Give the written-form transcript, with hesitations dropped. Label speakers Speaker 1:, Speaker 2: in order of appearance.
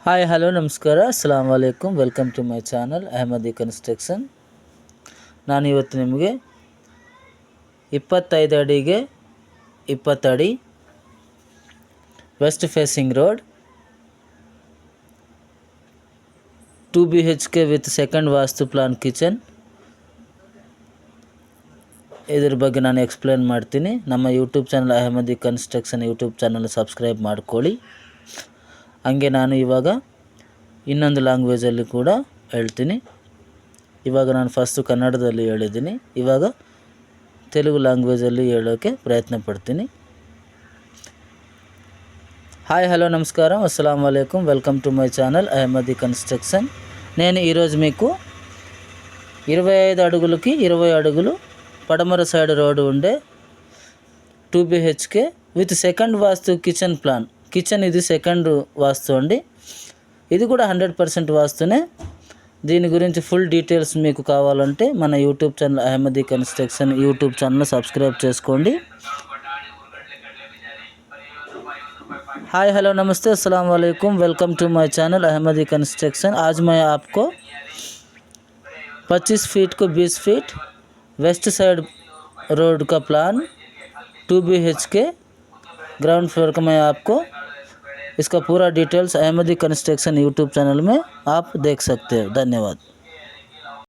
Speaker 1: Hi hello ನಮಸ್ಕಾರ ಅಸ್ಸಲಾಮ್ ವಲೈಕುಮ್ welcome to my channel Ahmadi construction. ನಾನು ಇವತ್ತು ನಿಮಗೆ 25 ಅಡಿಗೆ 20 ಅಡಿ west facing road 2 BHK with second vastu plan kitchen ಇದ್ರ ಬಗ್ಗೆ ನಾನು ಎಕ್ಸ್ಪ್ಲೇನ್ ಮಾಡ್ತೀನಿ. ನಮ್ಮ YouTube channel Ahmadi construction YouTube channel subscribe ಮಾಡ್ಕೊಳ್ಳಿ. ಹಂಗೆ ನಾನು ಇವಾಗ ಇನ್ನೊಂದು ಲ್ಯಾಂಗ್ವೇಜಲ್ಲಿ ಕೂಡ ಹೇಳ್ತೀನಿ. ಇವಾಗ ನಾನು ಫಸ್ಟು ಕನ್ನಡದಲ್ಲಿ ಹೇಳಿದ್ದೀನಿ, ಇವಾಗ తెలుగు ಲ್ಯಾಂಗ್ವೇಜಲ್ಲಿ ಹೇಳೋಕ್ಕೆ ప్రయత్న పడుతుంది. హాయ్ హలో నమస్కారం అస్సలాము అలైకుం welcome to my channel Ahmadi construction. నేను ఈరోజు మీకు 25 అడుగులకి 20 అడుగులు పడమర సైడ్ రోడ్డు ఉండే 2 BHK with second vastu kitchen plan. Kitchen ఇది సెకండ్ వాస్తు అండి, ఇది కూడా 100% వాస్తునే. దీని గురించి ఫుల్ డీటెయిల్స్ మీకు కావాలంటే మన YouTube channel Ahmadi construction YouTube channel subscribe చేసుకోండి. हाय हेलो नमस्ते अस्सलाम वालेकुम welcome to my channel Ahmadi construction. आज मैं आपको 25 फीट को 20 फीट वेस्ट साइड रोड का प्लान 2 BHK ग्राउंड फ्लोर का मैं आपको इसका पूरा details Ahmadi construction YouTube channel में आप देख सकते हो. धन्यवाद.